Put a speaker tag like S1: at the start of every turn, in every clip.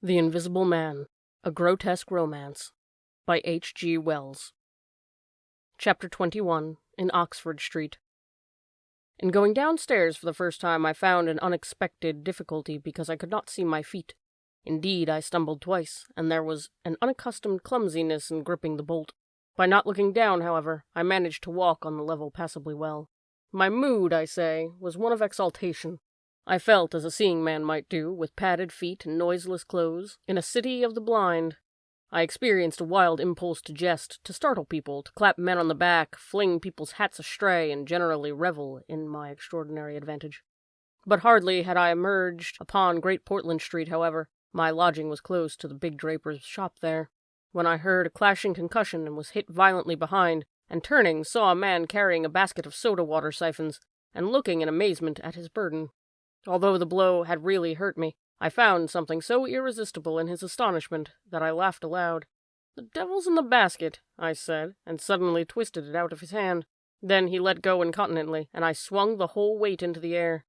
S1: The Invisible Man, A Grotesque Romance, by H.G. Wells. Chapter 21, in Oxford Street. In going downstairs for the first time, I found an unexpected difficulty because I could not see my feet. Indeed, I stumbled twice, and there was an unaccustomed clumsiness in gripping the bolt. By not looking down, however, I managed to walk on the level passably well. My mood, I say, was one of exaltation. I felt as a seeing man might do, with padded feet and noiseless clothes, in a city of the blind. I experienced a wild impulse to jest, to startle people, to clap men on the back, fling people's hats astray, and generally revel in my extraordinary advantage. But hardly had I emerged upon Great Portland Street, however, my lodging was close to the big draper's shop there, when I heard a clashing concussion and was hit violently behind, and turning, saw a man carrying a basket of soda-water siphons, and looking in amazement at his burden. Although the blow had really hurt me, I found something so irresistible in his astonishment that I laughed aloud. "The devil's in the basket," I said, and suddenly twisted it out of his hand. Then he let go incontinently, and I swung the whole weight into the air.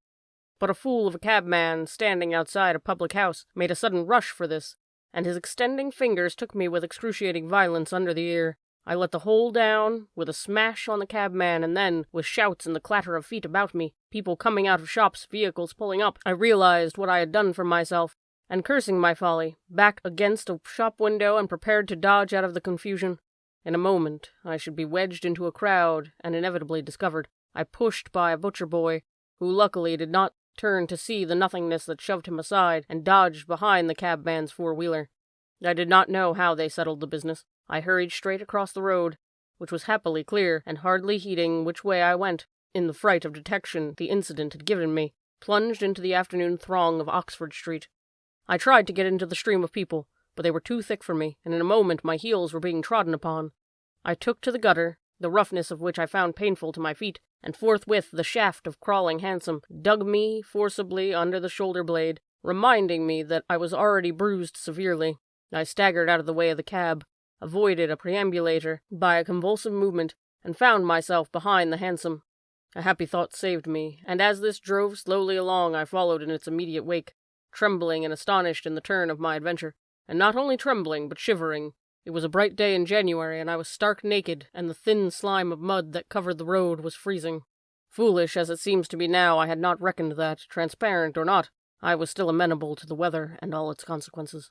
S1: But a fool of a cabman, standing outside a public house, made a sudden rush for this, and his extending fingers took me with excruciating violence under the ear. I let the whole down, with a smash on the cabman, and then, with shouts and the clatter of feet about me, people coming out of shops, vehicles pulling up, I realized what I had done for myself, and cursing my folly, backed against a shop window and prepared to dodge out of the confusion. In a moment, I should be wedged into a crowd, and inevitably discovered. I pushed by a butcher boy, who luckily did not turn to see the nothingness that shoved him aside, and dodged behind the cabman's four-wheeler. I did not know how they settled the business. I hurried straight across the road, which was happily clear, and hardly heeding which way I went, in the fright of detection the incident had given me, plunged into the afternoon throng of Oxford Street. I tried to get into the stream of people, but they were too thick for me, and in a moment my heels were being trodden upon. I took to the gutter, the roughness of which I found painful to my feet, and forthwith the shaft of crawling hansom dug me forcibly under the shoulder blade, reminding me that I was already bruised severely. I staggered out of the way of the cab, avoided a perambulator by a convulsive movement, and found myself behind the hansom. A happy thought saved me, and as this drove slowly along, I followed in its immediate wake, trembling and astonished in the turn of my adventure, and not only trembling, but shivering. It was a bright day in January, and I was stark naked, and the thin slime of mud that covered the road was freezing. Foolish as it seems to be now, I had not reckoned that, transparent or not, I was still amenable to the weather and all its consequences.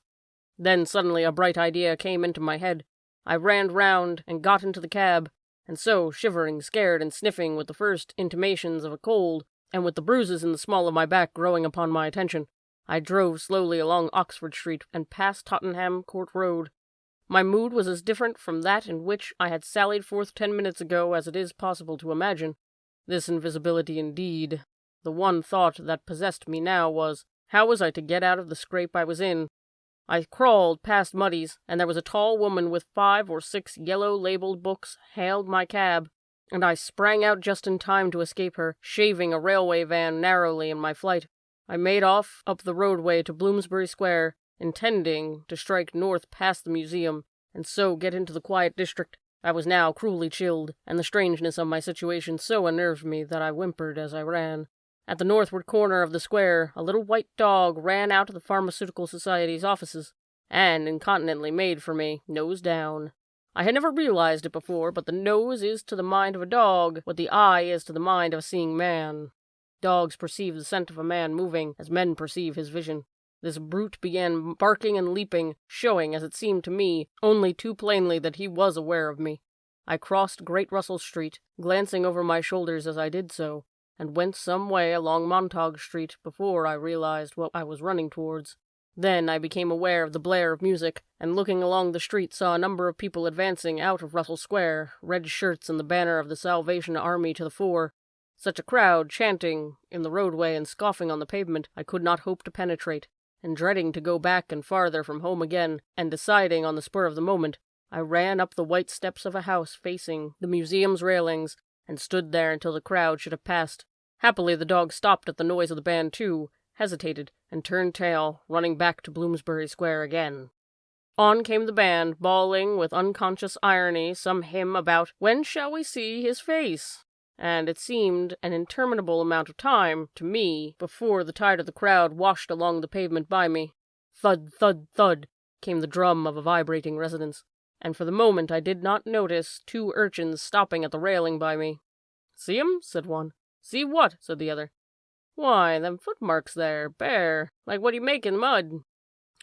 S1: Then suddenly a bright idea came into my head. I ran round and got into the cab, and so, shivering, scared, and sniffing with the first intimations of a cold, and with the bruises in the small of my back growing upon my attention, I drove slowly along Oxford Street and past Tottenham Court Road. My mood was as different from that in which I had sallied forth 10 minutes ago as it is possible to imagine. This invisibility indeed. The one thought that possessed me now was, how was I to get out of the scrape I was in? I crawled past Muddy's, and there was a tall woman with 5 or 6 yellow-labeled books hailed my cab, and I sprang out just in time to escape her, shaving a railway van narrowly in my flight. I made off up the roadway to Bloomsbury Square, intending to strike north past the museum, and so get into the quiet district. I was now cruelly chilled, and the strangeness of my situation so unnerved me that I whimpered as I ran. At the northward corner of the square, a little white dog ran out of the Pharmaceutical Society's offices, and incontinently made for me, nose down. I had never realized it before, but the nose is to the mind of a dog what the eye is to the mind of a seeing man. Dogs perceive the scent of a man moving as men perceive his vision. This brute began barking and leaping, showing, as it seemed to me, only too plainly that he was aware of me. I crossed Great Russell Street, glancing over my shoulders as I did so, and went some way along Montague Street before I realized what I was running towards. Then I became aware of the blare of music, and looking along the street saw a number of people advancing out of Russell Square, red shirts and the banner of the Salvation Army to the fore. Such a crowd, chanting in the roadway and scoffing on the pavement, I could not hope to penetrate, and dreading to go back and farther from home again, and deciding on the spur of the moment, I ran up the white steps of a house facing the museum's railings, and stood there until the crowd should have passed. Happily the dog stopped at the noise of the band too, hesitated, and turned tail, running back to Bloomsbury Square again. On came the band, bawling with unconscious irony some hymn about "When shall we see his face?" And it seemed an interminable amount of time, to me, before the tide of the crowd washed along the pavement by me. Thud, thud, thud, came the drum of a vibrating resonance, and for the moment I did not notice 2 urchins stopping at the railing by me. "See 'em?" said one. "See what?" said the other. "Why, them footmarks there, bare, like what you make in mud."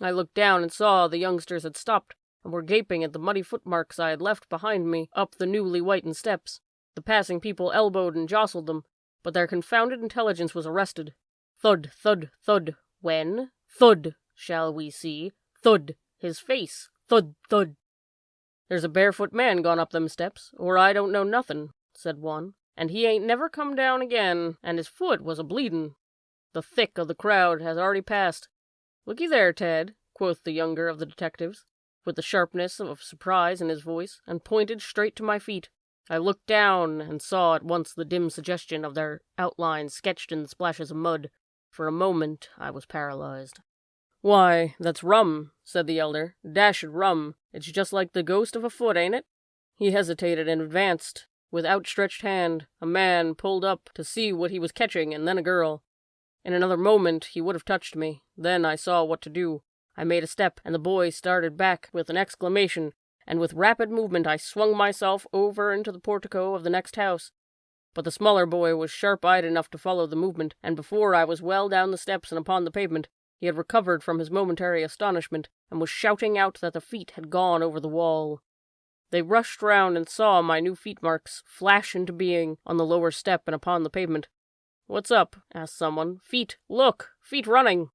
S1: I looked down and saw the youngsters had stopped, and were gaping at the muddy footmarks I had left behind me up the newly whitened steps. The passing people elbowed and jostled them, but their confounded intelligence was arrested. Thud, thud, thud. When? Thud. Shall we see? Thud. His face. Thud, thud. "There's a barefoot man gone up them steps, or I don't know nothin'," said one, "and he ain't never come down again, and his foot was a-bleedin'. The thick of the crowd has already passed. Looky there, Ted," quoth the younger of the detectives, with the sharpness of surprise in his voice, and pointed straight to my feet. I looked down and saw at once the dim suggestion of their outlines sketched in the splashes of mud. For a moment I was paralyzed. "Why, that's rum," said the elder. "Dashed rum. It's just like the ghost of a foot, ain't it?" He hesitated and advanced. With outstretched hand, a man pulled up to see what he was catching, and then a girl. In another moment he would have touched me. Then I saw what to do. I made a step, and the boy started back with an exclamation, and with rapid movement I swung myself over into the portico of the next house. But the smaller boy was sharp-eyed enough to follow the movement, and before I was well down the steps and upon the pavement, he had recovered from his momentary astonishment, and was shouting out that the feet had gone over the wall. They rushed round and saw my new feet marks flash into being on the lower step and upon the pavement. "What's up?" asked someone. "Feet! Look! Feet running!"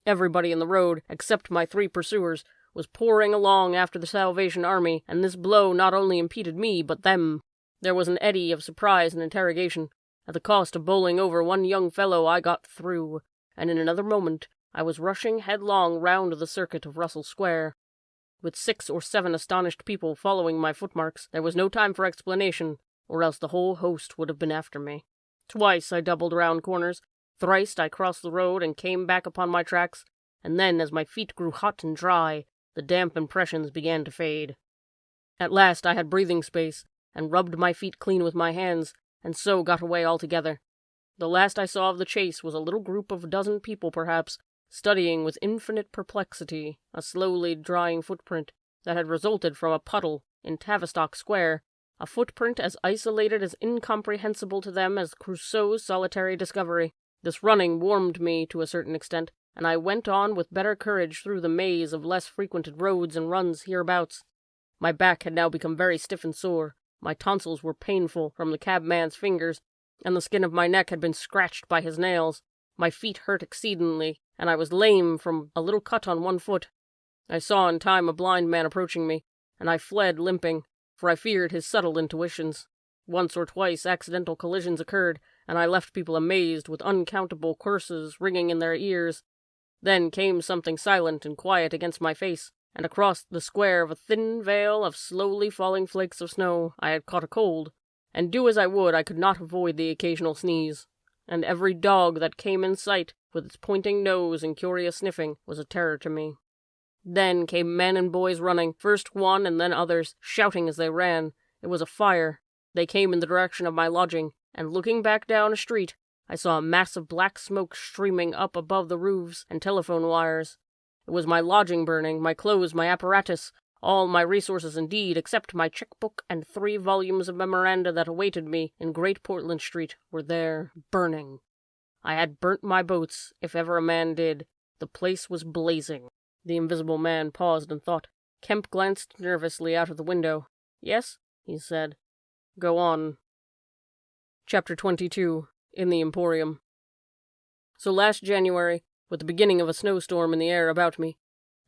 S1: Everybody in the road, except my 3 pursuers, was pouring along after the Salvation Army, and this blow not only impeded me, but them. There was an eddy of surprise and interrogation. At the cost of bowling over one young fellow, I got through, and in another moment I was rushing headlong round the circuit of Russell Square. With 6 or 7 astonished people following my footmarks, there was no time for explanation, or else the whole host would have been after me. Twice I doubled round corners, thrice I crossed the road and came back upon my tracks, and then, as my feet grew hot and dry, the damp impressions began to fade. At last I had breathing space, and rubbed my feet clean with my hands, and so got away altogether. The last I saw of the chase was a little group of a dozen people, perhaps, studying with infinite perplexity a slowly drying footprint that had resulted from a puddle in Tavistock Square, a footprint as isolated as incomprehensible to them as Crusoe's solitary discovery. This running warmed me to a certain extent, and I went on with better courage through the maze of less frequented roads and runs hereabouts. My back had now become very stiff and sore, my tonsils were painful from the cabman's fingers, and the skin of my neck had been scratched by his nails. My feet hurt exceedingly, and I was lame from a little cut on one foot. I saw in time a blind man approaching me, and I fled limping, for I feared his subtle intuitions. Once or twice accidental collisions occurred, and I left people amazed with uncountable curses ringing in their ears. Then came something silent and quiet against my face, and across the square of a thin veil of slowly falling flakes of snow I had caught a cold, and do as I would I could not avoid the occasional sneeze, and every dog that came in sight, with its pointing nose and curious sniffing, was a terror to me. Then came men and boys running, first one and then others, shouting as they ran. It was a fire. They came in the direction of my lodging, and looking back down a street, I saw a mass of black smoke streaming up above the roofs and telephone wires. It was my lodging burning, my clothes, my apparatus, all my resources indeed, except my checkbook and 3 volumes of memoranda that awaited me in Great Portland Street, were there, burning. I had burnt my boats, if ever a man did. The place was blazing. The invisible man paused and thought. Kemp glanced nervously out of the window. "Yes?" he said. "Go on." Chapter 22. In the Emporium. So last January, with the beginning of a snowstorm in the air about me,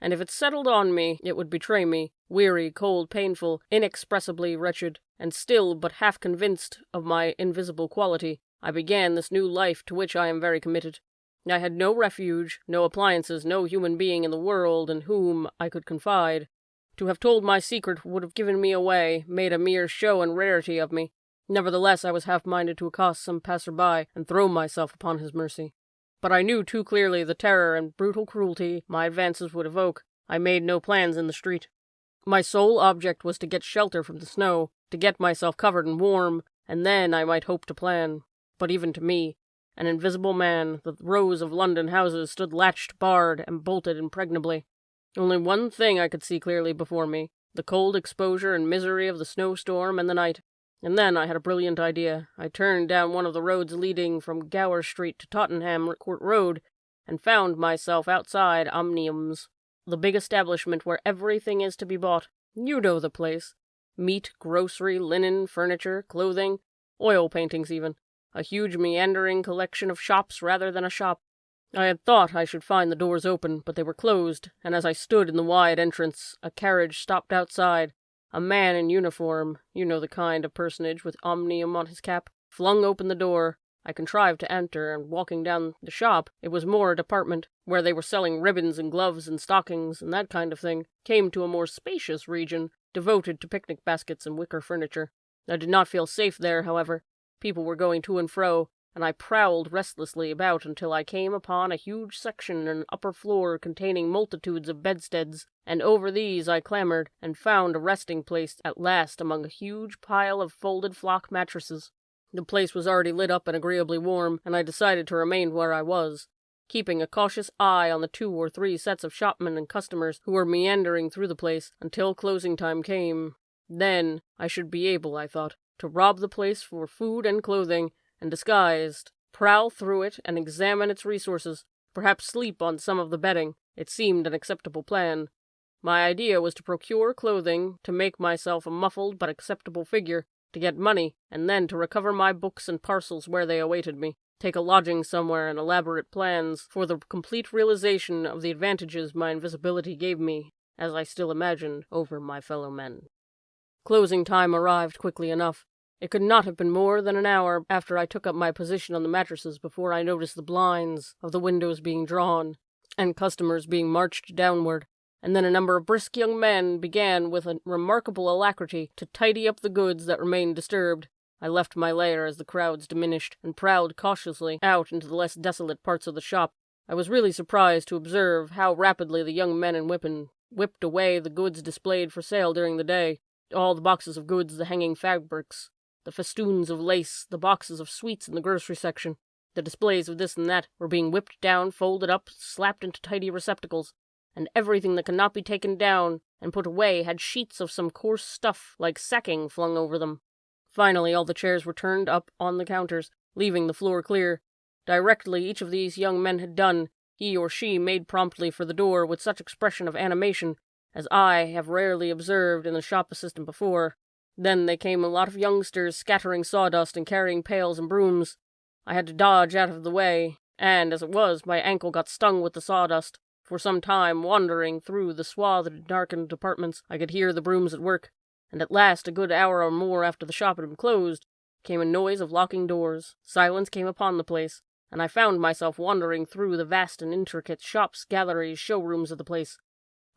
S1: and if it settled on me, it would betray me, weary, cold, painful, inexpressibly wretched, and still but half convinced of my invisible quality, I began this new life to which I am very committed. I had no refuge, no appliances, no human being in the world in whom I could confide. To have told my secret would have given me away, made a mere show and rarity of me. Nevertheless, I was half-minded to accost some passer-by and throw myself upon his mercy. But I knew too clearly the terror and brutal cruelty my advances would evoke. I made no plans in the street. My sole object was to get shelter from the snow, to get myself covered and warm, and then I might hope to plan. But even to me, An invisible man. The rows of London houses stood latched, barred, and bolted impregnably. Only one thing I could see clearly before me, the cold exposure and misery of the snowstorm and the night. And then I had a brilliant idea. I turned down one of the roads leading from Gower Street to Tottenham Court Road, and found myself outside Omnium's, the big establishment where everything is to be bought. You know the place. Meat, grocery, linen, furniture, clothing, oil paintings even. A huge meandering collection of shops rather than a shop. I had thought I should find the doors open, but they were closed, and as I stood in the wide entrance, a carriage stopped outside. A man in uniform, you know the kind of personage with Omnium on his cap, flung open the door. I contrived to enter, and walking down the shop, it was more a department, where they were selling ribbons and gloves and stockings and that kind of thing, came to a more spacious region, devoted to picnic baskets and wicker furniture. I did not feel safe there, however. People were going to and fro, and I prowled restlessly about until I came upon a huge section in an upper floor containing multitudes of bedsteads, and over these I clambered, and found a resting place at last among a huge pile of folded flock mattresses. The place was already lit up and agreeably warm, and I decided to remain where I was, keeping a cautious eye on the 2 or 3 sets of shopmen and customers who were meandering through the place until closing time came. Then I should be able, I thought, to rob the place for food and clothing, and disguised, prowl through it and examine its resources, perhaps sleep on some of the bedding. It seemed an acceptable plan. My idea was to procure clothing, to make myself a muffled but acceptable figure, to get money, and then to recover my books and parcels where they awaited me, take a lodging somewhere, and elaborate plans for the complete realization of the advantages my invisibility gave me, as I still imagined, over my fellow men. Closing time arrived quickly enough. It could not have been more than an hour after I took up my position on the mattresses before I noticed the blinds of the windows being drawn, and customers being marched downward, and then a number of brisk young men began with a remarkable alacrity to tidy up the goods that remained disturbed. I left my lair as the crowds diminished, and prowled cautiously out into the less desolate parts of the shop. I was really surprised to observe how rapidly the young men and women whipped away the goods displayed for sale during the day, all the boxes of goods, the hanging fabrics, the festoons of lace, the boxes of sweets in the grocery section. The displays of this and that were being whipped down, folded up, slapped into tidy receptacles, and everything that could not be taken down and put away had sheets of some coarse stuff like sacking flung over them. Finally, all the chairs were turned up on the counters, leaving the floor clear. Directly each of these young men had done, he or she made promptly for the door with such expression of animation as I have rarely observed in the shop assistant before. Then they came a lot of youngsters scattering sawdust and carrying pails and brooms. I had to dodge out of the way, and, as it was, my ankle got stung with the sawdust. For some time, wandering through the swathed, darkened apartments, I could hear the brooms at work, and at last, a good hour or more after the shop had been closed, came a noise of locking doors. Silence came upon the place, and I found myself wandering through the vast and intricate shops, galleries, showrooms of the place,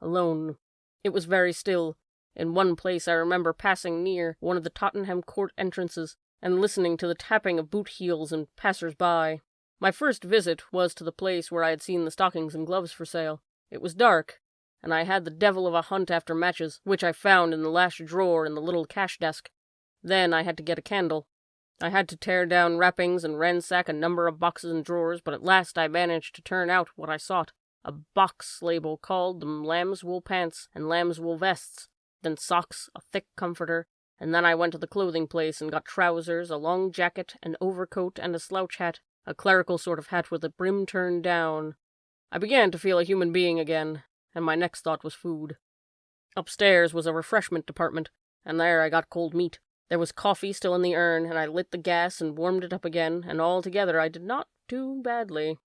S1: alone. It was very still. In one place I remember passing near one of the Tottenham Court entrances, and listening to the tapping of boot heels and passers-by. My first visit was to the place where I had seen the stockings and gloves for sale. It was dark, and I had the devil of a hunt after matches, which I found in the last drawer in the little cash desk. Then I had to get a candle. I had to tear down wrappings and ransack a number of boxes and drawers, but at last I managed to turn out what I sought, a box label called them lamb's wool pants and lamb's wool vests, then socks, a thick comforter, and then I went to the clothing place and got trousers, a long jacket, an overcoat, and a slouch hat, a clerical sort of hat with the brim turned down. I began to feel a human being again, and my next thought was food. Upstairs was a refreshment department, and there I got cold meat. There was coffee still in the urn, and I lit the gas and warmed it up again, and altogether I did not do badly.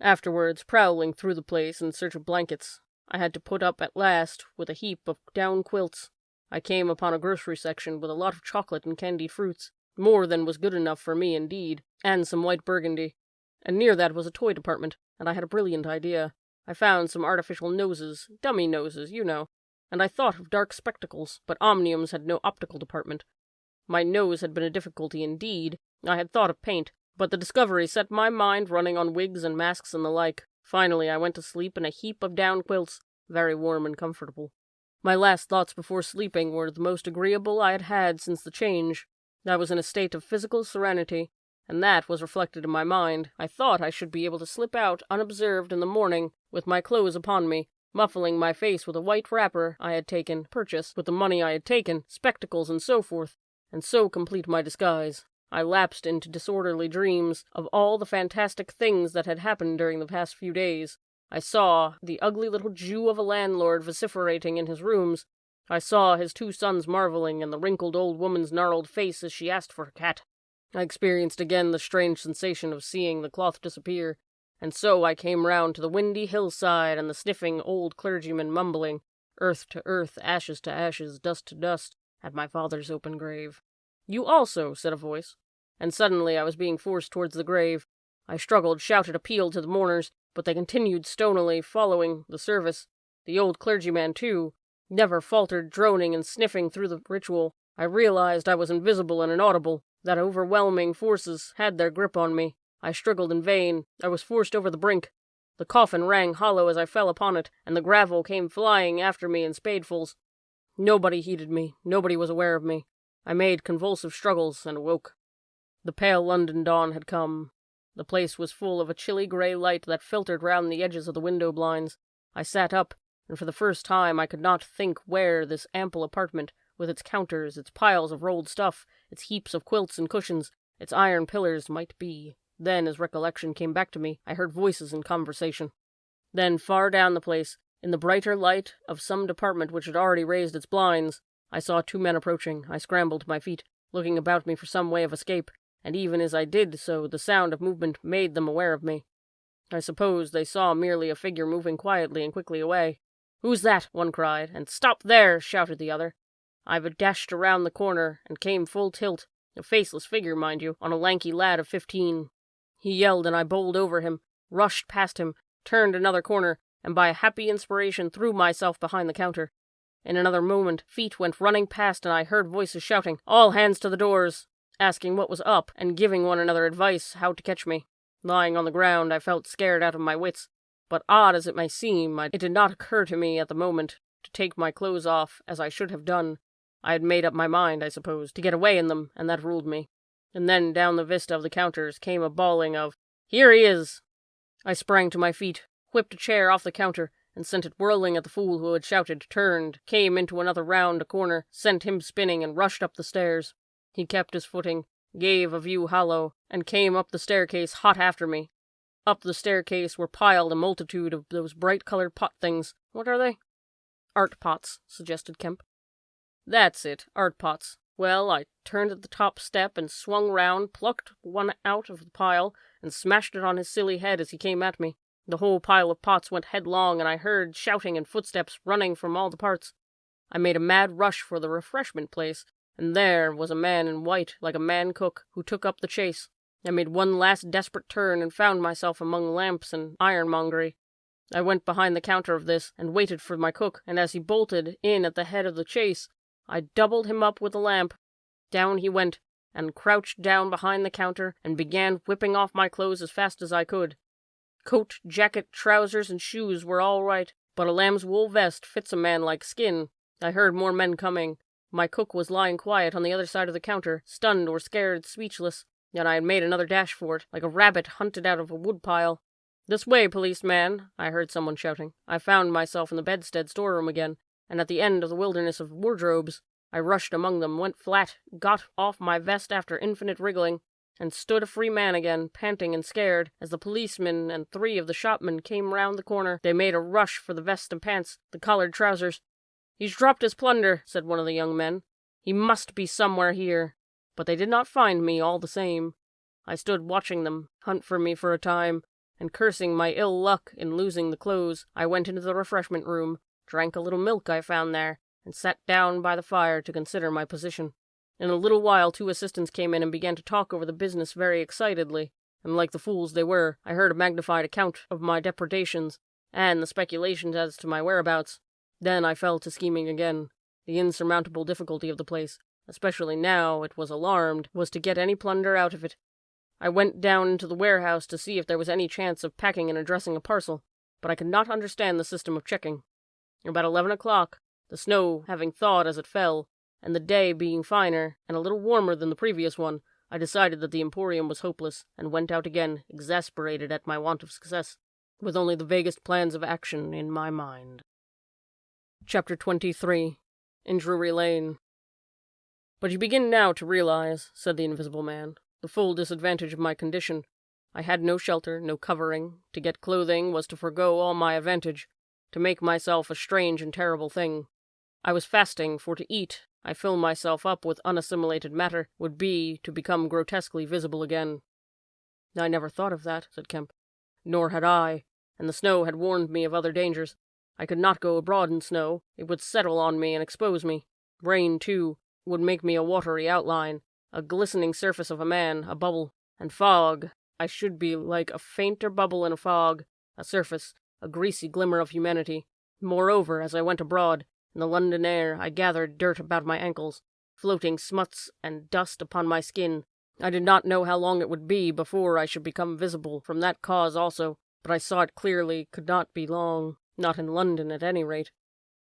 S1: Afterwards, prowling through the place in search of blankets, I had to put up at last with a heap of down quilts. I came upon a grocery section with a lot of chocolate and candied fruits, more than was good enough for me indeed, and some white burgundy. And near that was a toy department, and I had a brilliant idea. I found some artificial noses, dummy noses, you know, and I thought of dark spectacles, but Omnium's had no optical department. My nose had been a difficulty indeed. I had thought of paint, but the discovery set my mind running on wigs and masks and the like. Finally, I went to sleep in a heap of down quilts, very warm and comfortable. My last thoughts before sleeping were the most agreeable I had had since the change. I was in a state of physical serenity, and that was reflected in my mind. I thought I should be able to slip out unobserved in the morning, with my clothes upon me, muffling my face with a white wrapper I had purchased with the money I had taken, spectacles and so forth, and so complete my disguise. I lapsed into disorderly dreams of all the fantastic things that had happened during the past few days. I saw the ugly little Jew of a landlord vociferating in his rooms. I saw his 2 sons marveling, and the wrinkled old woman's gnarled face as she asked for her cat. I experienced again the strange sensation of seeing the cloth disappear, and so I came round to the windy hillside and the sniffing old clergyman mumbling, "Earth to earth, ashes to ashes, dust to dust," at my father's open grave. "You also," said a voice, and suddenly I was being forced towards the grave. I struggled, shouted, appealed to the mourners, but they continued stonily following the service. The old clergyman, too, never faltered, droning and sniffing through the ritual. I realized I was invisible and inaudible, that overwhelming forces had their grip on me. I struggled in vain. I was forced over the brink. The coffin rang hollow as I fell upon it, and the gravel came flying after me in spadefuls. Nobody heeded me. Nobody was aware of me. I made convulsive struggles and awoke. The pale London dawn had come. The place was full of a chilly grey light that filtered round the edges of the window blinds. I sat up, and for the first time I could not think where this ample apartment, with its counters, its piles of rolled stuff, its heaps of quilts and cushions, its iron pillars, might be. Then, as recollection came back to me, I heard voices in conversation. Then, far down the place, in the brighter light of some department which had already raised its blinds, I saw 2 men approaching. I scrambled to my feet, looking about me for some way of escape, and even as I did so, the sound of movement made them aware of me. I suppose they saw merely a figure moving quietly and quickly away. "Who's that?" one cried, and "Stop there!" shouted the other. I dashed around the corner and came full tilt, a faceless figure, mind you, on a lanky lad of 15. He yelled, and I bowled over him, rushed past him, turned another corner, and by a happy inspiration threw myself behind the counter. In another moment, feet went running past, and I heard voices shouting, "All hands to the doors," asking what was up, and giving one another advice how to catch me. Lying on the ground, I felt scared out of my wits, but odd as it may seem, it did not occur to me at the moment to take my clothes off, as I should have done. I had made up my mind, I suppose, to get away in them, and that ruled me. And then down the vista of the counters came a bawling of, "Here he is!" I sprang to my feet, whipped a chair off the counter, and sent it whirling at the fool who had shouted, turned, came into another round a corner, sent him spinning, and rushed up the stairs. He kept his footing, gave a view hollow, and came up the staircase hot after me. Up the staircase were piled a multitude of those bright-colored pot things. What are they? "Art pots," suggested Kemp. "That's it, art pots. Well, I turned at the top step and swung round, plucked one out of the pile, and smashed it on his silly head as he came at me. The whole pile of pots went headlong, and I heard shouting and footsteps running from all the parts. I made a mad rush for the refreshment place, and there was a man in white, like a man-cook, who took up the chase. I made one last desperate turn and found myself among lamps and ironmongery. I went behind the counter of this, and waited for my cook, and as he bolted in at the head of the chase, I doubled him up with a lamp. Down he went, and crouched down behind the counter, and began whipping off my clothes as fast as I could. Coat, jacket, trousers, and shoes were all right, but a lamb's wool vest fits a man like skin. I heard more men coming. My cook was lying quiet on the other side of the counter, stunned or scared, speechless, and I had made another dash for it, like a rabbit hunted out of a woodpile. "This way, policeman," I heard someone shouting. I found myself in the bedstead storeroom again, and at the end of the wilderness of wardrobes. I rushed among them, went flat, got off my vest after infinite wriggling, and stood a free man again, panting and scared, as the policeman and 3 of the shopmen came round the corner. They made a rush for the vest and pants, the collared trousers. "He's dropped his plunder," said one of the young men. "He must be somewhere here." But they did not find me all the same. I stood watching them hunt for me for a time, and cursing my ill luck in losing the clothes, I went into the refreshment room, drank a little milk I found there, and sat down by the fire to consider my position. In a little while 2 assistants came in and began to talk over the business very excitedly, and like the fools they were, I heard a magnified account of my depredations, and the speculations as to my whereabouts. Then I fell to scheming again. The insurmountable difficulty of the place, especially now it was alarmed, was to get any plunder out of it. I went down into the warehouse to see if there was any chance of packing and addressing a parcel, but I could not understand the system of checking. About 11 o'clock, the snow having thawed as it fell, and the day being finer and a little warmer than the previous one, I decided that the Emporium was hopeless, and went out again, exasperated at my want of success, with only the vaguest plans of action in my mind. Chapter 23. In Drury Lane. "But you begin now to realize," said the Invisible Man, "the full disadvantage of my condition. I had no shelter, no covering. To get clothing was to forego all my advantage, to make myself a strange and terrible thing. I was fasting, for to eat, I fill myself up with unassimilated matter, would be to become grotesquely visible again." "I never thought of that," said Kemp. "Nor had I, and the snow had warned me of other dangers. I could not go abroad in snow, it would settle on me and expose me. Rain, too, would make me a watery outline, a glistening surface of a man, a bubble. And fog, I should be like a fainter bubble in a fog, a surface, a greasy glimmer of humanity. Moreover, as I went abroad, in the London air, I gathered dirt about my ankles, floating smuts and dust upon my skin. I did not know how long it would be before I should become visible from that cause also, but I saw it clearly could not be long, not in London at any rate.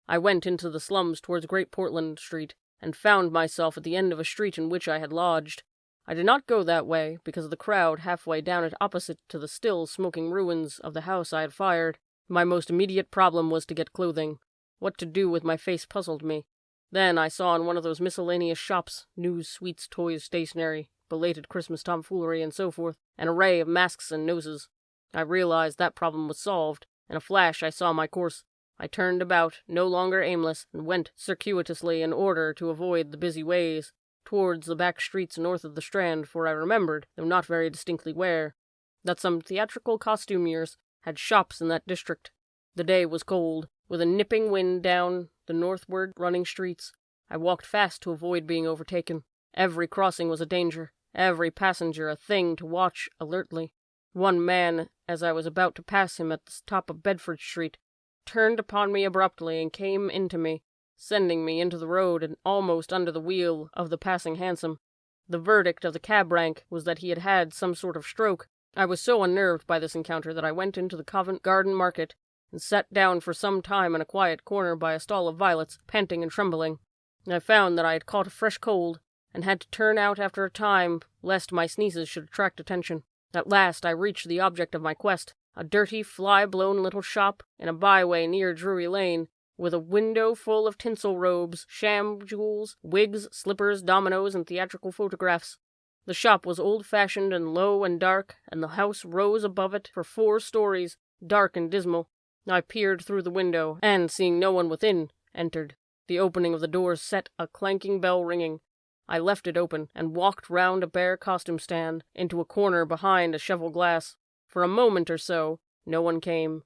S1: I went into the slums towards Great Portland Street, and found myself at the end of a street in which I had lodged. I did not go that way, because of the crowd halfway down it opposite to the still smoking ruins of the house I had fired. My most immediate problem was to get clothing. What to do with my face puzzled me. Then I saw in one of those miscellaneous shops, news, sweets, toys, stationery, belated Christmas tomfoolery, and so forth, an array of masks and noses. I realized that problem was solved. In a flash I saw my course. I turned about, no longer aimless, and went circuitously in order to avoid the busy ways, towards the back streets north of the Strand, for I remembered, though not very distinctly where, that some theatrical costumiers had shops in that district. The day was cold, with a nipping wind down the northward running streets. I walked fast to avoid being overtaken. Every crossing was a danger, every passenger a thing to watch alertly. One man, as I was about to pass him at the top of Bedford Street, turned upon me abruptly and came into me, sending me into the road and almost under the wheel of the passing hansom. The verdict of the cab rank was that he had had some sort of stroke. I was so unnerved by this encounter that I went into the Covent Garden Market and sat down for some time in a quiet corner by a stall of violets, panting and trembling. I found that I had caught a fresh cold, and had to turn out after a time, lest my sneezes should attract attention. At last I reached the object of my quest, a dirty, fly-blown little shop in a byway near Drury Lane, with a window full of tinsel robes, sham jewels, wigs, slippers, dominoes, and theatrical photographs. The shop was old-fashioned and low and dark, and the house rose above it for 4 stories, dark and dismal. I peered through the window, and, seeing no one within, entered. The opening of the door set a clanking bell ringing. I left it open, and walked round a bare costume stand, into a corner behind a cheval-glass. For a moment or so, no one came.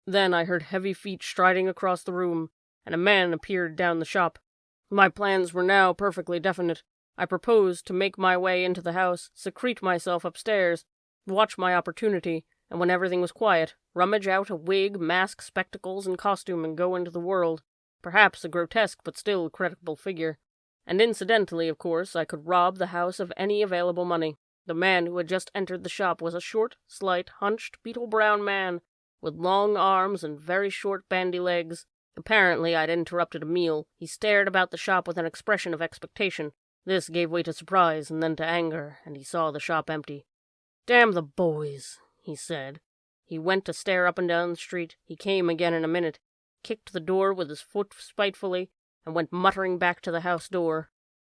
S1: Then I heard heavy feet striding across the room, and a man appeared down the shop. My plans were now perfectly definite. I proposed to make my way into the house, secrete myself upstairs, watch my opportunity, and when everything was quiet, rummage out a wig, mask, spectacles, and costume, and go into the world, perhaps a grotesque but still creditable figure. And incidentally, of course, I could rob the house of any available money. The man who had just entered the shop was a short, slight, hunched, beetle-brown man, with long arms and very short bandy legs. Apparently I'd interrupted a meal. He stared about the shop with an expression of expectation. This gave way to surprise, and then to anger, and he saw the shop empty. "Damn the boys," he said. He went to stare up and down the street. He came again in a minute, kicked the door with his foot spitefully, and went muttering back to the house door.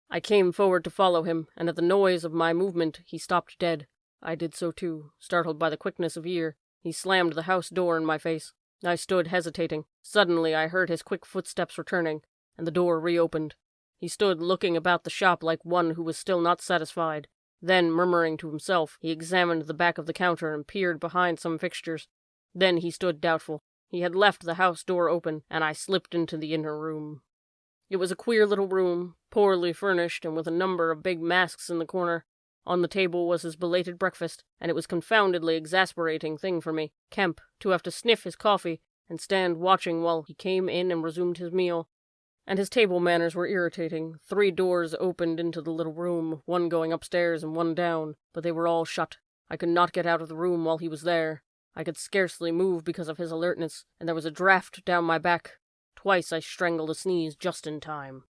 S1: I came forward to follow him, and at the noise of my movement he stopped dead. I did so too, startled by the quickness of ear. He slammed the house door in my face. I stood hesitating. Suddenly I heard his quick footsteps returning, and the door reopened. He stood looking about the shop like one who was still not satisfied. Then, murmuring to himself, he examined the back of the counter and peered behind some fixtures. Then he stood doubtful. He had left the house door open, and I slipped into the inner room. It was a queer little room, poorly furnished, and with a number of big masks in the corner. On the table was his belated breakfast, and it was a confoundedly exasperating thing for me, Kemp, to have to sniff his coffee and stand watching while he came in and resumed his meal. And his table manners were irritating. 3 doors opened into the little room, one going upstairs and one down, but they were all shut. I could not get out of the room while he was there. I could scarcely move because of his alertness, and there was a draught down my back. Twice I strangled a sneeze just in time.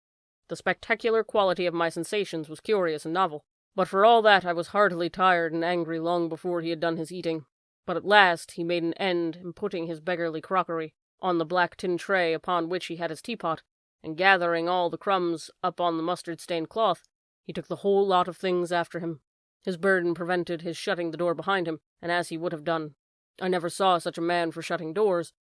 S1: The spectacular quality of my sensations was curious and novel. But for all that, I was heartily tired and angry long before he had done his eating. But at last he made an end in putting his beggarly crockery on the black tin tray upon which he had his teapot, and gathering all the crumbs up on the mustard-stained cloth, he took the whole lot of things after him. His burden prevented his shutting the door behind him, and as he would have done. I never saw such a man for shutting doors,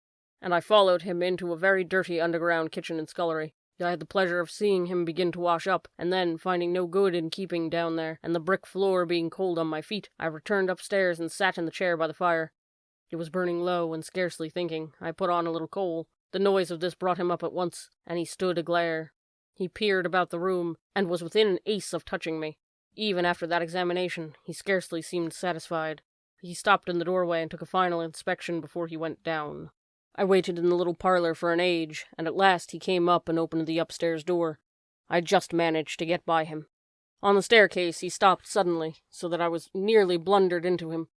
S1: and I followed him into a very dirty underground kitchen and scullery. I had the pleasure of seeing him begin to wash up, and then, finding no good in keeping down there, and the brick floor being cold on my feet, I returned upstairs and sat in the chair by the fire. It was burning low, and scarcely thinking, I put on a little coal. The noise of this brought him up at once, and he stood aglare. He peered about the room, and was within an ace of touching me. Even after that examination, he scarcely seemed satisfied. He stopped in the doorway and took a final inspection before he went down. I waited in the little parlor for an age, and at last he came up and opened the upstairs door. I just managed to get by him. On the staircase he stopped suddenly, so that I was nearly blundered into him.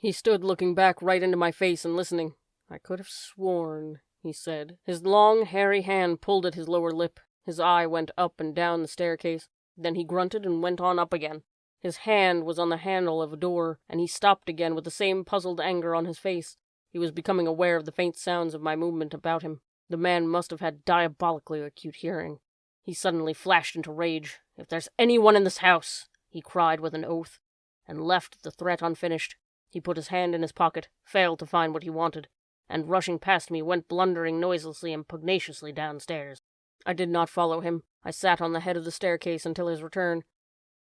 S1: He stood looking back right into my face and listening. I could have sworn, he said. His long, hairy hand pulled at his lower lip. His eye went up and down the staircase. Then he grunted and went on up again. His hand was on the handle of a door, and he stopped again with the same puzzled anger on his face. He was becoming aware of the faint sounds of my movement about him. The man must have had diabolically acute hearing. He suddenly flashed into rage. "If there's anyone in this house," he cried with an oath, and left the threat unfinished. He put his hand in his pocket, failed to find what he wanted, and rushing past me went blundering noiselessly and pugnaciously downstairs. I did not follow him. I sat on the head of the staircase until his return.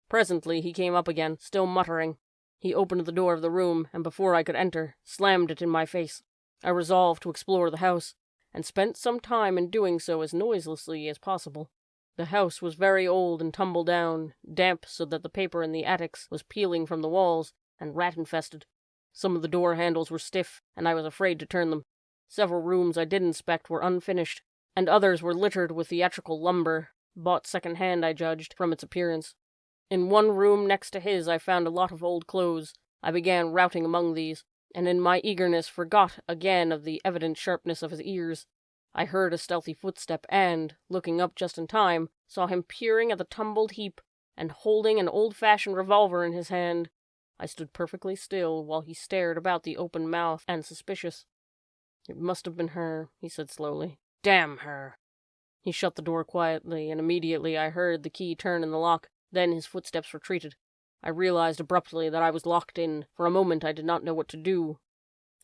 S1: Presently he came up again, still muttering. He opened the door of the room, and before I could enter, slammed it in my face. I resolved to explore the house, and spent some time in doing so as noiselessly as possible. The house was very old and tumble down, damp so that the paper in the attics was peeling from the walls, and rat-infested. Some of the door handles were stiff, and I was afraid to turn them. Several rooms I did inspect were unfinished, and others were littered with theatrical lumber, bought second-hand, I judged, from its appearance. In one room next to his I found a lot of old clothes. I began routing among these, and in my eagerness forgot again of the evident sharpness of his ears. I heard a stealthy footstep, and, looking up just in time, saw him peering at the tumbled heap, and holding an old-fashioned revolver in his hand. I stood perfectly still while he stared about the open mouth and suspicious. "It must have been her," he said slowly. "Damn her!" He shut the door quietly, and immediately I heard the key turn in the lock. Then his footsteps retreated. I realized abruptly that I was locked in. For a moment I did not know what to do.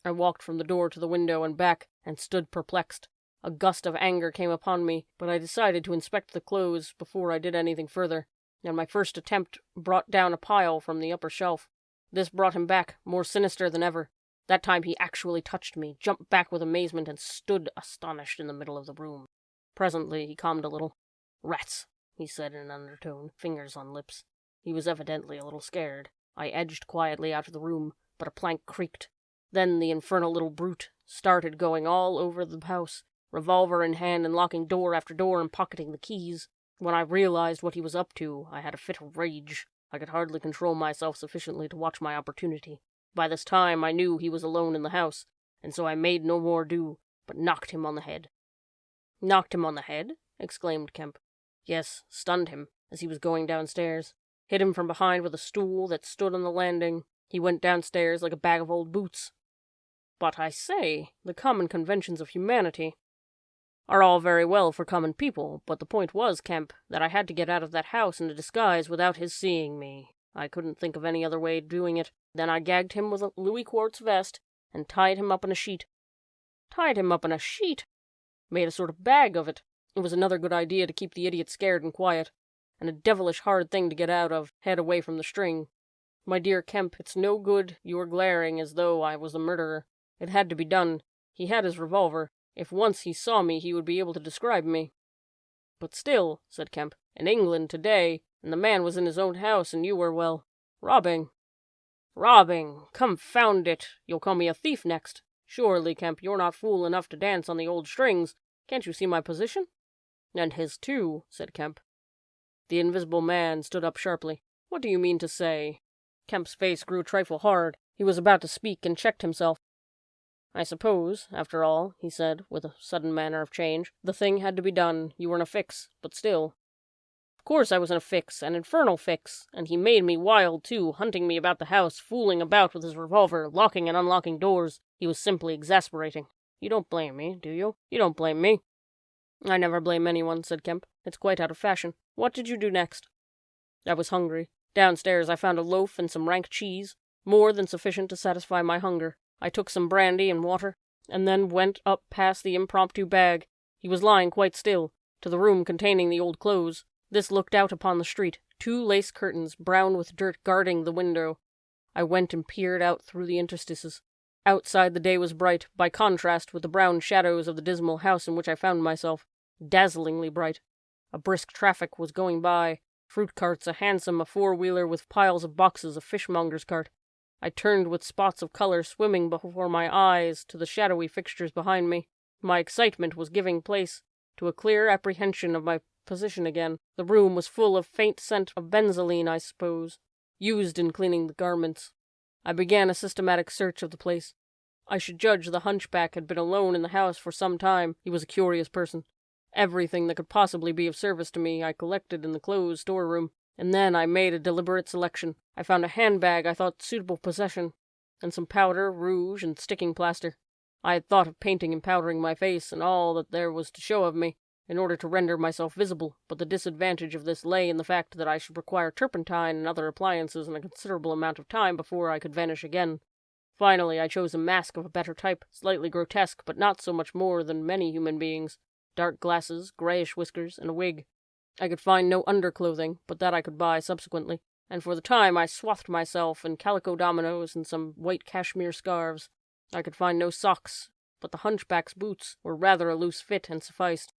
S1: I walked from the door to the window and back, and stood perplexed. A gust of anger came upon me, but I decided to inspect the clothes before I did anything further, and my first attempt brought down a pile from the upper shelf. This brought him back, more sinister than ever. That time he actually touched me, jumped back with amazement, and stood astonished in the middle of the room. Presently he calmed a little. "Rats," he said in an undertone, fingers on lips. He was evidently a little scared. I edged quietly out of the room, but a plank creaked. Then the infernal little brute started going all over the house, revolver in hand and locking door after door and pocketing the keys. When I realized what he was up to, I had a fit of rage. I could hardly control myself sufficiently to watch my opportunity. By this time I knew he was alone in the house, and so I made no more ado, but knocked him on the head. "Knocked him on the head?" exclaimed Kemp. "Yes, stunned him, as he was going downstairs. Hit him from behind with a stool that stood on the landing. He went downstairs like a bag of old boots." "But I say, the common conventions of humanity are all very well for common people, but the point was, Kemp, that I had to get out of that house in a disguise without his seeing me. I couldn't think of any other way of doing it. Then I gagged him with a Louis Quartz vest and tied him up in a sheet." "Tied him up in a sheet?" "Made a sort of bag of it. It was another good idea to keep the idiot scared and quiet, and a devilish hard thing to get out of, head away from the string. My dear Kemp, it's no good your glaring as though I was the murderer. It had to be done. He had his revolver. If once he saw me, he would be able to describe me." "But still," said Kemp, "in England today, and the man was in his own house, and you were, well, robbing." "Robbing! Confound it! You'll call me a thief next. Surely, Kemp, you're not fool enough to dance on the old strings. Can't you see my position?" "And his too," said Kemp. The invisible man stood up sharply. "What do you mean to say?" Kemp's face grew a trifle hard. He was about to speak and checked himself. "I suppose, after all," he said, with a sudden manner of change, "the thing had to be done. You were in a fix, but still." Of course I was in a fix, an infernal fix, and he made me wild, too, hunting me about the house, fooling about with his revolver, locking and unlocking doors. He was simply exasperating. You don't blame me, do you? You don't blame me." "I never blame anyone," said Kemp. "It's quite out of fashion. What did you do next?" "I was hungry. Downstairs I found a loaf and some rank cheese, more than sufficient to satisfy my hunger. I took some brandy and water, and then went up past the impromptu bag. He was lying quite still, to the room containing the old clothes. This looked out upon the street, 2 lace curtains, brown with dirt, guarding the window. I went and peered out through the interstices. Outside the day was bright, by contrast with the brown shadows of the dismal house in which I found myself. Dazzlingly bright. A brisk traffic was going by. Fruit carts, a hansom, a four-wheeler with piles of boxes, a fishmonger's cart. I turned with spots of color swimming before my eyes to the shadowy fixtures behind me. My excitement was giving place to a clear apprehension of my position again. The room was full of faint scent of benzoline, I suppose, used in cleaning the garments. I began a systematic search of the place. I should judge the hunchback had been alone in the house for some time. He was a curious person. Everything that could possibly be of service to me I collected in the closed storeroom, and then I made a deliberate selection. I found a handbag I thought suitable possession, and some powder, rouge, and sticking plaster. I had thought of painting and powdering my face and all that there was to show of me, in order to render myself visible, but the disadvantage of this lay in the fact that I should require turpentine and other appliances in a considerable amount of time before I could vanish again. Finally, I chose a mask of a better type, slightly grotesque, but not so much more than many human beings. Dark glasses, grayish whiskers, and a wig. I could find no underclothing, but that I could buy subsequently, and for the time I swathed myself in calico dominoes and some white cashmere scarves. I could find no socks, but the hunchback's boots were rather a loose fit and sufficed.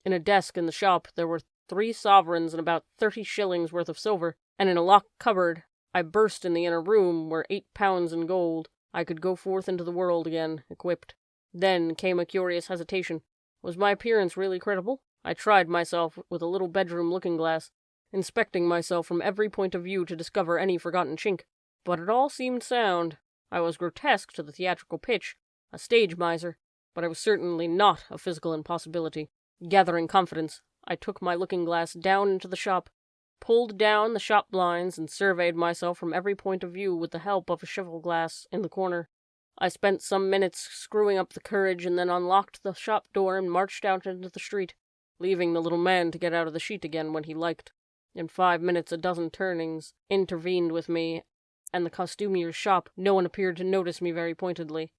S1: In a desk in the shop there were 3 sovereigns and about 30 shillings worth of silver, and in a locked cupboard I burst in the inner room were 8 pounds in gold. I could go forth into the world again, equipped. Then came a curious hesitation. Was my appearance really credible? I tried myself with a little bedroom looking-glass, inspecting myself from every point of view to discover any forgotten chink. But it all seemed sound. I was grotesque to the theatrical pitch, a stage miser, but I was certainly not a physical impossibility. Gathering confidence, I took my looking-glass down into the shop, pulled down the shop blinds, and surveyed myself from every point of view with the help of a cheval-glass in the corner. I spent some minutes screwing up the courage, and then unlocked the shop door and marched out into the street, leaving the little man to get out of the sheet again when he liked. In 5 minutes a dozen turnings intervened with me and the costumier's shop. No one appeared to notice me very pointedly.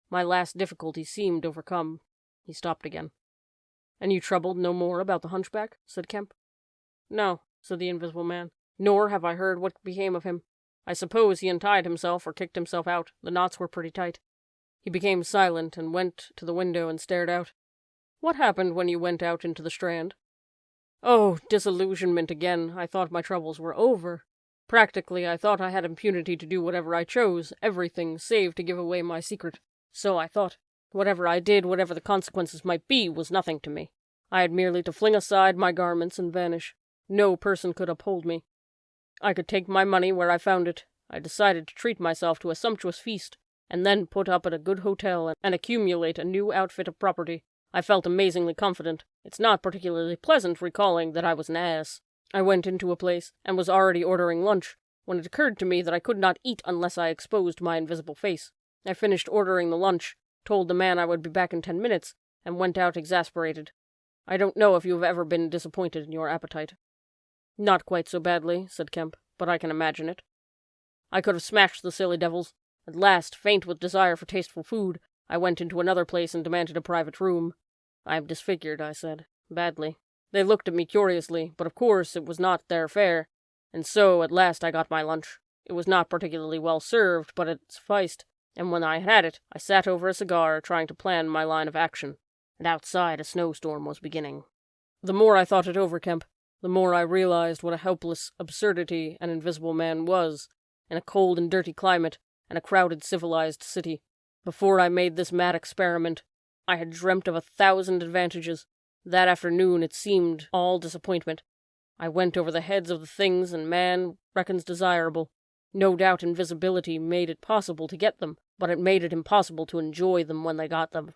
S1: My last difficulty seemed overcome. He stopped again. "And you troubled no more about the hunchback?" said Kemp. "No," said the invisible man. "Nor have I heard what became of him. I suppose he untied himself or kicked himself out. The knots were pretty tight." He became silent and went to the window and stared out. "What happened when you went out into the Strand?" "Oh, disillusionment again. I thought my troubles were over. Practically, I thought I had impunity to do whatever I chose, everything save to give away my secret. So I thought. Whatever I did, whatever the consequences might be, was nothing to me. I had merely to fling aside my garments and vanish. No person could uphold me. I could take my money where I found it. I decided to treat myself to a sumptuous feast, and then put up at a good hotel and accumulate a new outfit of property. I felt amazingly confident. It's not particularly pleasant recalling that I was an ass. I went into a place, and was already ordering lunch, when it occurred to me that I could not eat unless I exposed my invisible face. I finished ordering the lunch, told the man I would be back in 10 minutes, and went out exasperated. I don't know if you have ever been disappointed in your appetite." "Not quite so badly," said Kemp, "but I can imagine it. I could have smashed the silly devils. At last, faint with desire for tasteful food, I went into another place and demanded a private room. "I am disfigured," I said, "badly. They looked at me curiously, but of course it was not their fare, and so at last I got my lunch. It was not particularly well served, but it sufficed, and when I had it, I sat over a cigar trying to plan my line of action, and outside a snowstorm was beginning." The more I thought it over, Kemp, the more I realized what a helpless absurdity an invisible man was, in a cold and dirty climate, and a crowded civilized city. Before I made this mad experiment, I had dreamt of 1,000 advantages. That afternoon it seemed all disappointment. I went over the heads of the things and man reckons desirable. No doubt invisibility made it possible to get them, but it made it impossible to enjoy them when they got them.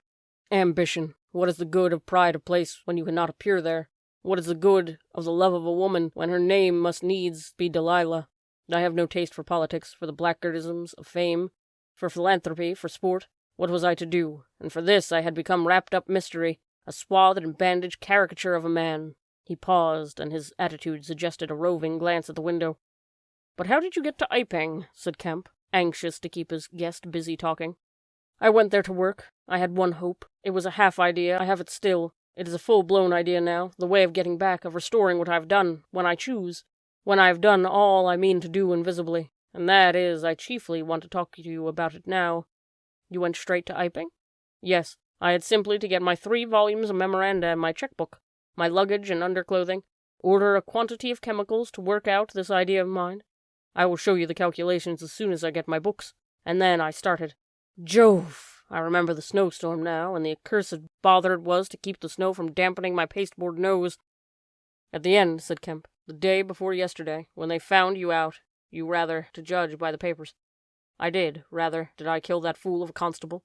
S1: Ambition. What is the good of pride of place when you cannot appear there? What is the good of the love of a woman when her name must needs be Delilah? I have no taste for politics, for the blackguardisms of fame, for philanthropy, for sport. What was I to do? And for this I had become wrapped-up mystery, a swathed and bandaged caricature of a man. He paused, and his attitude suggested a roving glance at the window. "But how did you get to Iping?" said Kemp, anxious to keep his guest busy talking. "I went there to work. I had one hope. It was a half idea. I have it still. It is a full-blown idea now, the way of getting back, of restoring what I have done, when I choose. When I have done all I mean to do invisibly. And that is, I chiefly want to talk to you about it now." "You went straight to Iping?" "Yes. I had simply to get my 3 volumes of memoranda and my checkbook, my luggage and underclothing, order a quantity of chemicals to work out this idea of mine. I will show you the calculations as soon as I get my books. And then I started. Jove! I remember the snowstorm now, and the accursed bother it was to keep the snow from dampening my pasteboard nose." "At the end," said Kemp, "the day before yesterday, when they found you out, you rather, to judge by the papers." "I did, rather. Did I kill that fool of a constable?"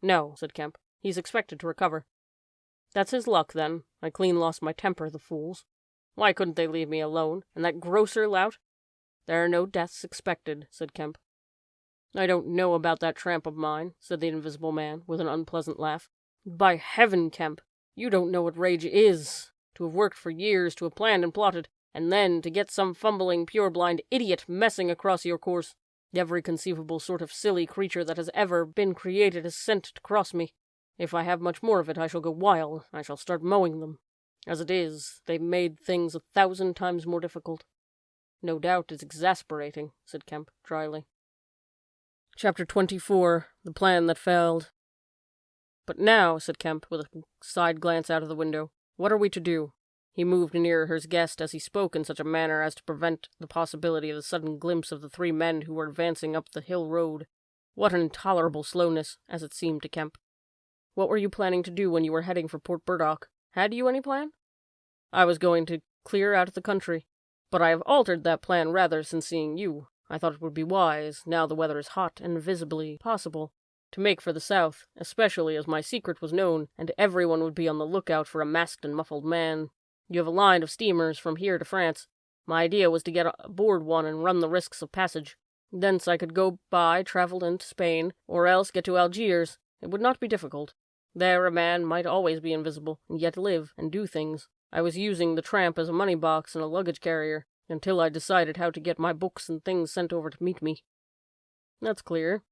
S1: "No," said Kemp. "He's expected to recover." "That's his luck, then. I clean lost my temper, the fools. Why couldn't they leave me alone? And that grocer lout?" "There are no deaths expected," said Kemp. "I don't know about that tramp of mine," said the Invisible Man, with an unpleasant laugh. "By heaven, Kemp, you don't know what rage is. To have worked for years, to have planned and plotted, and then to get some fumbling, pure-blind idiot messing across your course. Every conceivable sort of silly creature that has ever been created is sent to cross me. If I have much more of it, I shall go wild. I shall start mowing them. As it is, they've made things 1,000 times more difficult." "No doubt it's exasperating," said Kemp, dryly. Chapter 24. The Plan That Failed. "But now," said Kemp, with a side glance out of the window, "what are we to do?" He moved nearer his guest as he spoke in such a manner as to prevent the possibility of the sudden glimpse of the 3 men who were advancing up the hill road. What an intolerable slowness, as it seemed to Kemp. "What were you planning to do when you were heading for Port Burdock? Had you any plan?" "I was going to clear out of the country, but I have altered that plan rather since seeing you. I thought it would be wise, now the weather is hot and visibly possible, to make for the south, especially as my secret was known, and everyone would be on the lookout for a masked and muffled man. You have a line of steamers from here to France. My idea was to get aboard one and run the risks of passage. Thence I could go by, travel into Spain, or else get to Algiers. It would not be difficult. There a man might always be invisible, and yet live and do things. I was using the tramp as a money box and a luggage carrier, until I decided how to get my books and things sent over to meet me." "That's clear."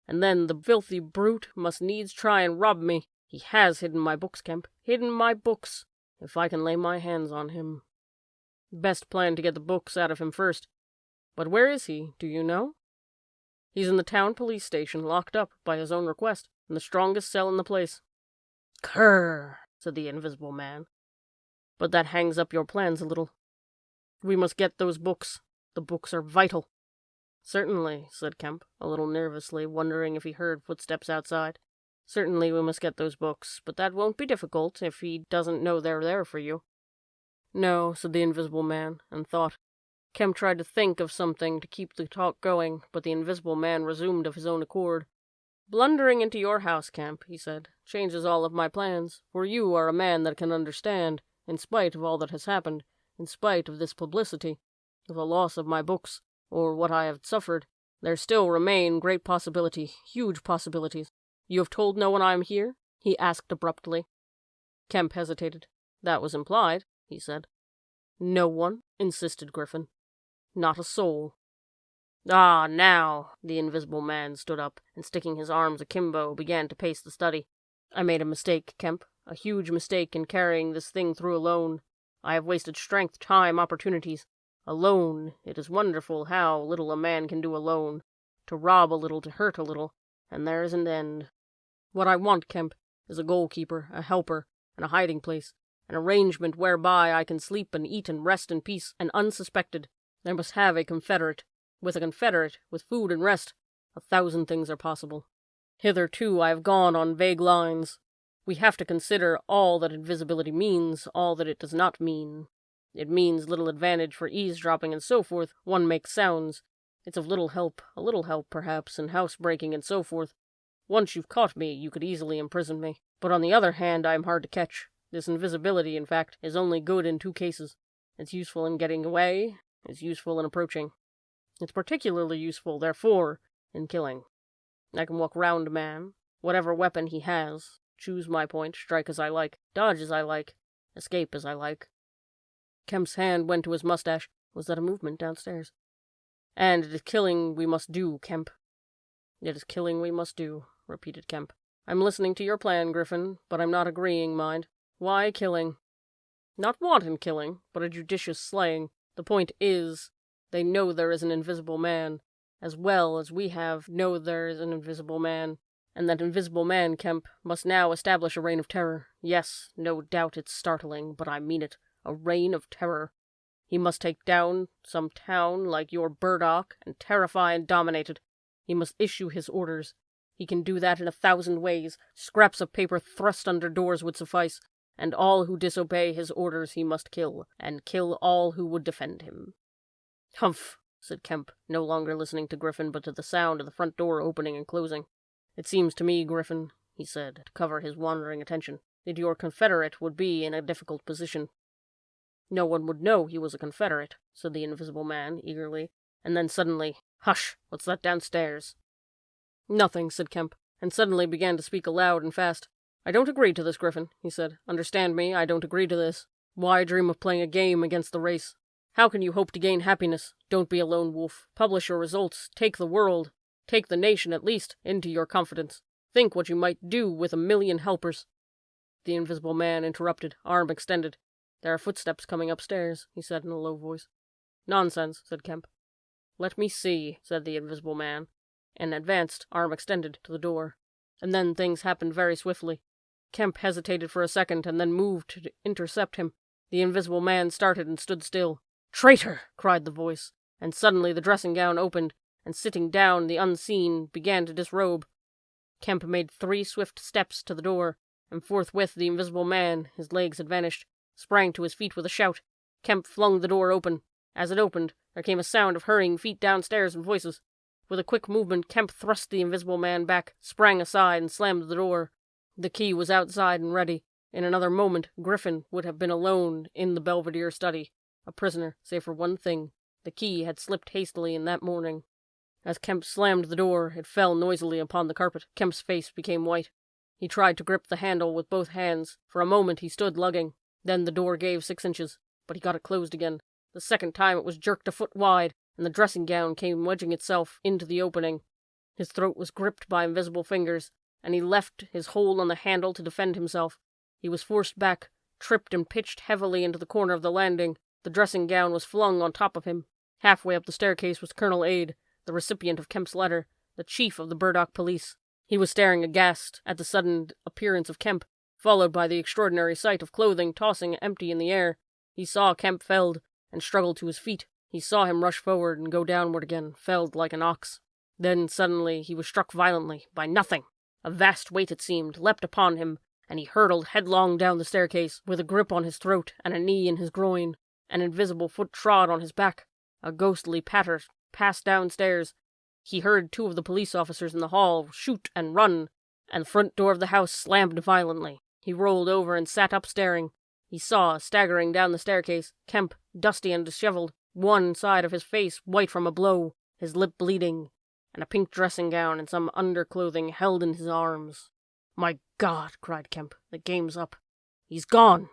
S1: "And then the filthy brute must needs try and rob me. He has hidden my books, Kemp. Hidden my books. If I can lay my hands on him. Best plan to get the books out of him first. But where is he, do you know?" "He's in the town police station, locked up, by his own request, in the strongest cell in the place." "Grrr," said the Invisible Man. "But that hangs up your plans a little. We must get those books. The books are vital." "Certainly," said Kemp, a little nervously, wondering if he heard footsteps outside. "Certainly we must get those books, but that won't be difficult if he doesn't know they're there for you." "No," said the Invisible Man, and thought. Kemp tried to think of something to keep the talk going, but the Invisible Man resumed of his own accord. "Blundering into your house, Kemp," he said, "changes all of my plans, for you are a man that can understand, in spite of all that has happened, in spite of this publicity, of the loss of my books, or what I have suffered, there still remain great possibility, huge possibilities. You have told no one I am here?" he asked abruptly. Kemp hesitated. "That was implied," he said. "No one?" insisted Griffin. "Not a soul." "Ah, now!" The Invisible Man stood up, and sticking his arms akimbo, began to pace the study. "I made a mistake, Kemp, a huge mistake in carrying this thing through alone. I have wasted strength, time, opportunities. Alone, it is wonderful how little a man can do alone. To rob a little, to hurt a little, and there's an end. What I want, Kemp, is a goalkeeper, a helper, and a hiding place, an arrangement whereby I can sleep and eat and rest in peace and unsuspected. I must have a confederate. With a confederate, with food and rest, 1,000 things are possible. Hitherto I have gone on vague lines. We have to consider all that invisibility means, all that it does not mean. It means little advantage for eavesdropping and so forth. One makes sounds. It's of little help, a little help, perhaps, in housebreaking and so forth. Once you've caught me, you could easily imprison me. But on the other hand, I am hard to catch. This invisibility, in fact, is only good in 2 cases. It's useful in getting away, it's useful in approaching. It's particularly useful, therefore, in killing. I can walk round a man, whatever weapon he has, choose my point, strike as I like, dodge as I like, escape as I like. Kemp's hand went to his mustache. Was that a movement downstairs? And it is killing we must do, Kemp. It is killing we must do, repeated Kemp. I'm listening to your plan, Griffin, but I'm not agreeing, mind. Why killing? Not wanton killing, but a judicious slaying. The point is, they know there is an invisible man, as well as we know there is an invisible man. And that invisible man, Kemp, must now establish a reign of terror. Yes, no doubt it's startling, but I mean it. A reign of terror. He must take down some town like your Burdock and terrify and dominate it. He must issue his orders. He can do that in 1,000 ways. Scraps of paper thrust under doors would suffice, and all who disobey his orders he must kill, and kill all who would defend him. Humph, said Kemp, no longer listening to Griffin but to the sound of the front door opening and closing. It seems to me, Griffin, he said, to cover his wandering attention, that your confederate would be in a difficult position. No one would know he was a confederate, said the invisible man, eagerly, and then suddenly, hush, what's that downstairs? Nothing, said Kemp, and suddenly began to speak aloud and fast. I don't agree to this, Griffin, he said. Understand me, I don't agree to this. Why dream of playing a game against the race? How can you hope to gain happiness? Don't be a lone wolf. Publish your results. Take the world. Take the nation, at least, into your confidence. Think what you might do with 1,000,000 helpers. The invisible man interrupted, arm extended. There are footsteps coming upstairs, he said in a low voice. Nonsense, said Kemp. Let me see, said the invisible man, and advanced, arm extended, to the door. And then things happened very swiftly. Kemp hesitated for a second, and then moved to intercept him. The invisible man started and stood still. Traitor! Cried the voice, and suddenly the dressing-gown opened, and sitting down, the unseen began to disrobe. Kemp made 3 swift steps to the door, and forthwith the invisible man, his legs had vanished, sprang to his feet with a shout. Kemp flung the door open. As it opened, there came a sound of hurrying feet downstairs and voices. With a quick movement, Kemp thrust the invisible man back, sprang aside, and slammed the door. The key was outside and ready. In another moment, Griffin would have been alone in the Belvedere study, a prisoner, save for one thing. The key had slipped hastily in that morning. As Kemp slammed the door, it fell noisily upon the carpet. Kemp's face became white. He tried to grip the handle with both hands. For a moment he stood lugging. Then the door gave 6 inches, but he got it closed again. The second time it was jerked a foot wide, and the dressing-gown came wedging itself into the opening. His throat was gripped by invisible fingers, and he left his hold on the handle to defend himself. He was forced back, tripped and pitched heavily into the corner of the landing. The dressing-gown was flung on top of him. Halfway up the staircase was Colonel Ade, the recipient of Kemp's letter, the chief of the Burdock police. He was staring aghast at the sudden appearance of Kemp, followed by the extraordinary sight of clothing tossing empty in the air. He saw Kemp felled, and struggled to his feet. He saw him rush forward and go downward again, felled like an ox. Then, suddenly, he was struck violently, by nothing. A vast weight, it seemed, leapt upon him, and he hurtled headlong down the staircase, with a grip on his throat and a knee in his groin. An invisible foot trod on his back. A ghostly patter passed downstairs. He heard 2 of the police officers in the hall shoot and run, and the front door of the house slammed violently. He rolled over and sat up staring. He saw, staggering down the staircase, Kemp, dusty and disheveled, one side of his face white from a blow, his lip bleeding, and a pink dressing-gown and some underclothing held in his arms. "My God!" cried Kemp. "The game's up. He's gone!"